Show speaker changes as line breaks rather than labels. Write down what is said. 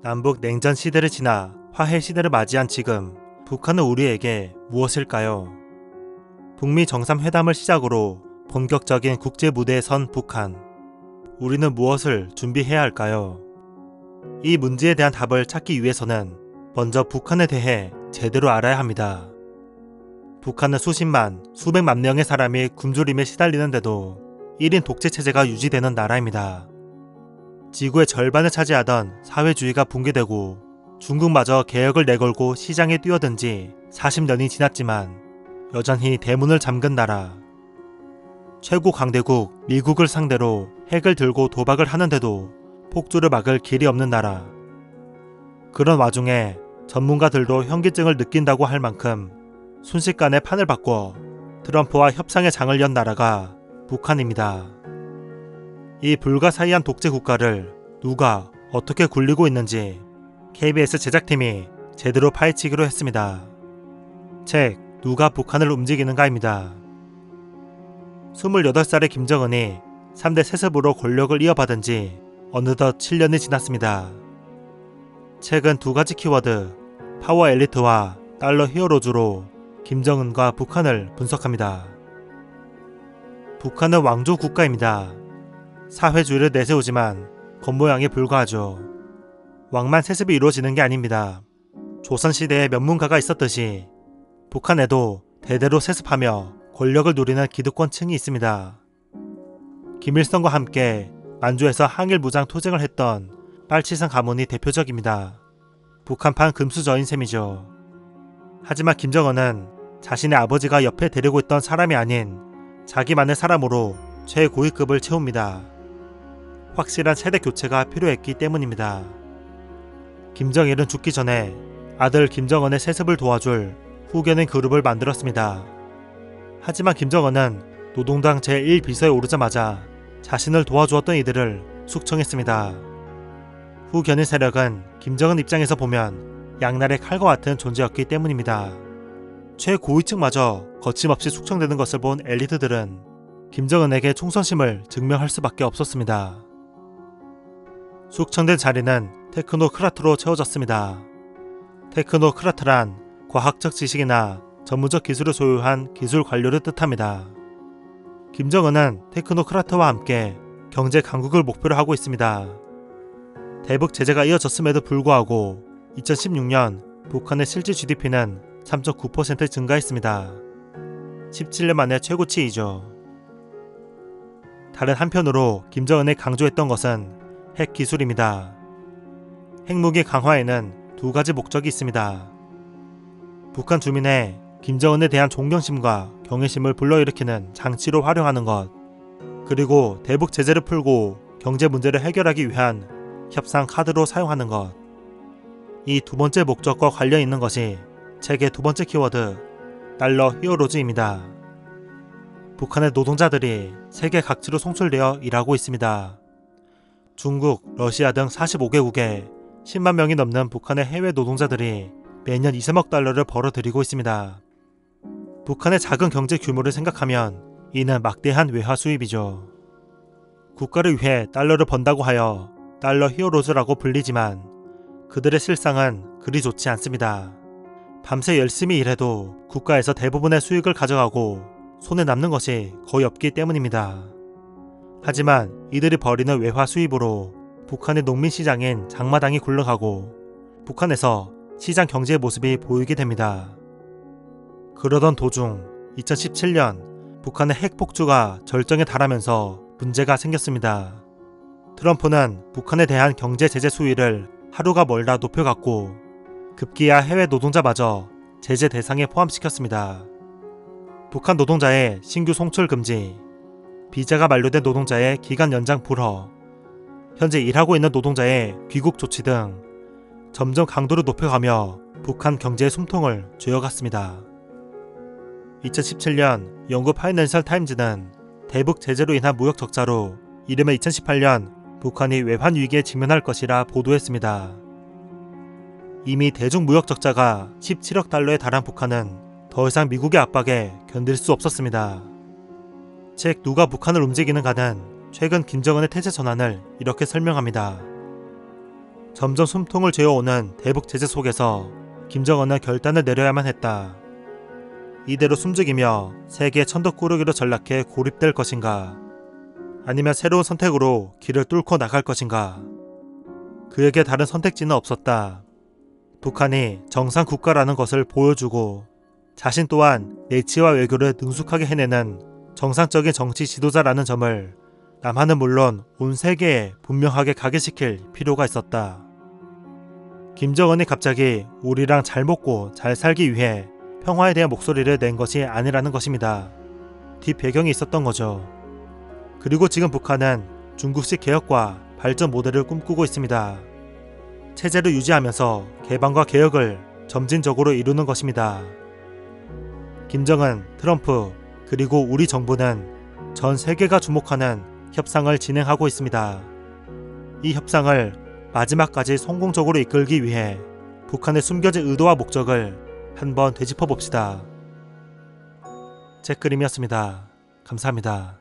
남북 냉전 시대를 지나 화해 시대를 맞이한 지금 북한은 우리에게 무엇일까요? 북미 정상회담을 시작으로 본격적인 국제 무대에 선 북한. 우리는 무엇을 준비해야 할까요? 이 문제에 대한 답을 찾기 위해서는 먼저 북한에 대해 제대로 알아야 합니다. 북한은 수십만, 수백만 명의 사람이 굶주림에 시달리는데도 1인 독재 체제가 유지되는 나라입니다. 지구의 절반을 차지하던 사회주의가 붕괴되고 중국마저 개혁을 내걸고 시장에 뛰어든 지 40년이 지났지만 여전히 대문을 잠근 나라. 최고 강대국 미국을 상대로 핵을 들고 도박을 하는데도 폭주를 막을 길이 없는 나라. 그런 와중에 전문가들도 현기증을 느낀다고 할 만큼 순식간에 판을 바꿔 트럼프와 협상의 장을 연 나라가 북한입니다. 이 불가사의한 독재 국가를 누가 어떻게 굴리고 있는지 KBS 제작팀이 제대로 파헤치기로 했습니다. 책 누가 북한을 움직이는가입니다. 28살의 김정은이 3대 세습으로 권력을 이어받은 지 어느덧 7년이 지났습니다. 책은 두 가지 키워드, 파워 엘리트와 달러 히어로즈로 김정은과 북한을 분석합니다. 북한은 왕조 국가입니다. 사회주의를 내세우지만 겉모양에 불과하죠. 왕만 세습이 이루어지는 게 아닙니다. 조선시대에 명문가가 있었듯이 북한에도 대대로 세습하며 권력을 누리는 기득권층이 있습니다. 김일성과 함께 만주에서 항일 무장 투쟁을 했던 빨치산 가문이 대표적입니다. 북한판 금수저인 셈이죠. 하지만 김정은은 자신의 아버지가 옆에 데리고 있던 사람이 아닌 자기만의 사람으로 최고위급을 채웁니다. 확실한 세대 교체가 필요했기 때문입니다. 김정일은 죽기 전에 아들 김정은의 세습을 도와줄 후견인 그룹을 만들었습니다. 하지만 김정은은 노동당 제1비서에 오르자마자 자신을 도와주었던 이들을 숙청했습니다. 후견인 세력은 김정은 입장에서 보면 양날의 칼과 같은 존재였기 때문입니다. 최고위층마저 거침없이 숙청되는 것을 본 엘리트들은 김정은에게 충성심을 증명할 수밖에 없었습니다. 숙청된 자리는 테크노크라트로 채워졌습니다. 테크노크라트란 과학적 지식이나 전문적 기술을 소유한 기술 관료를 뜻합니다. 김정은은 테크노크라트와 함께 경제 강국을 목표로 하고 있습니다. 대북 제재가 이어졌음에도 불구하고 2016년 북한의 실질 GDP는 3.9% 증가했습니다. 17년 만에 최고치이죠. 다른 한편으로 김정은이 강조했던 것은 핵 기술입니다. 핵무기 강화에는 두 가지 목적이 있습니다. 북한 주민의 김정은에 대한 존경심과 경외심을 불러일으키는 장치로 활용하는 것, 그리고 대북 제재를 풀고 경제 문제를 해결하기 위한 협상 카드로 사용하는 것. 이 두 번째 목적과 관련 있는 것이 책의 두 번째 키워드, 달러 히어로즈입니다. 북한의 노동자들이 세계 각지로 송출되어 일하고 있습니다. 중국, 러시아 등 45개국에 10만 명이 넘는 북한의 해외 노동자들이 매년 2, 3억 달러를 벌어들이고 있습니다. 북한의 작은 경제 규모를 생각하면 이는 막대한 외화 수입이죠. 국가를 위해 달러를 번다고 하여 달러 히어로즈라고 불리지만 그들의 실상은 그리 좋지 않습니다. 밤새 열심히 일해도 국가에서 대부분의 수익을 가져가고 손에 남는 것이 거의 없기 때문입니다. 하지만 이들이 벌이는 외화 수입으로 북한의 농민 시장인 장마당이 굴러가고 북한에서 시장 경제의 모습이 보이게 됩니다. 그러던 도중 2017년 북한의 핵 폭주가 절정에 달하면서 문제가 생겼습니다. 트럼프는 북한에 대한 경제 제재 수위를 하루가 멀다 높여갔고 급기야 해외 노동자마저 제재 대상에 포함시켰습니다. 북한 노동자의 신규 송출 금지, 비자가 만료된 노동자의 기간 연장 불허, 현재 일하고 있는 노동자의 귀국 조치 등 점점 강도를 높여가며 북한 경제의 숨통을 쥐어갔습니다. 2017년 영국 파이낸셜 타임즈는 대북 제재로 인한 무역 적자로 이르면 2018년 북한이 외환 위기에 직면할 것이라 보도했습니다. 이미 대중 무역 적자가 17억 달러에 달한 북한은 더 이상 미국의 압박에 견딜 수 없었습니다. 책 누가 북한을 움직이는가는 최근 김정은의 태세 전환을 이렇게 설명합니다. 점점 숨통을 죄어오는 대북 제재 속에서 김정은은 결단을 내려야만 했다. 이대로 숨죽이며 세계 천덕꾸러기로 전락해 고립될 것인가, 아니면 새로운 선택으로 길을 뚫고 나갈 것인가. 그에게 다른 선택지는 없었다. 북한이 정상 국가라는 것을 보여주고 자신 또한 내치와 외교를 능숙하게 해내는 정상적인 정치 지도자라는 점을 남한은 물론 온 세계에 분명하게 각인시킬 필요가 있었다. 김정은이 갑자기 우리랑 잘 먹고 잘 살기 위해 평화에 대한 목소리를 낸 것이 아니라는 것입니다. 뒷배경이 있었던 거죠. 그리고 지금 북한은 중국식 개혁과 발전 모델을 꿈꾸고 있습니다. 체제를 유지하면서 개방과 개혁을 점진적으로 이루는 것입니다. 김정은, 트럼프, 그리고 우리 정부는 전 세계가 주목하는 협상을 진행하고 있습니다. 이 협상을 마지막까지 성공적으로 이끌기 위해 북한의 숨겨진 의도와 목적을 한번 되짚어 봅시다. 잭그림이었습니다. 감사합니다.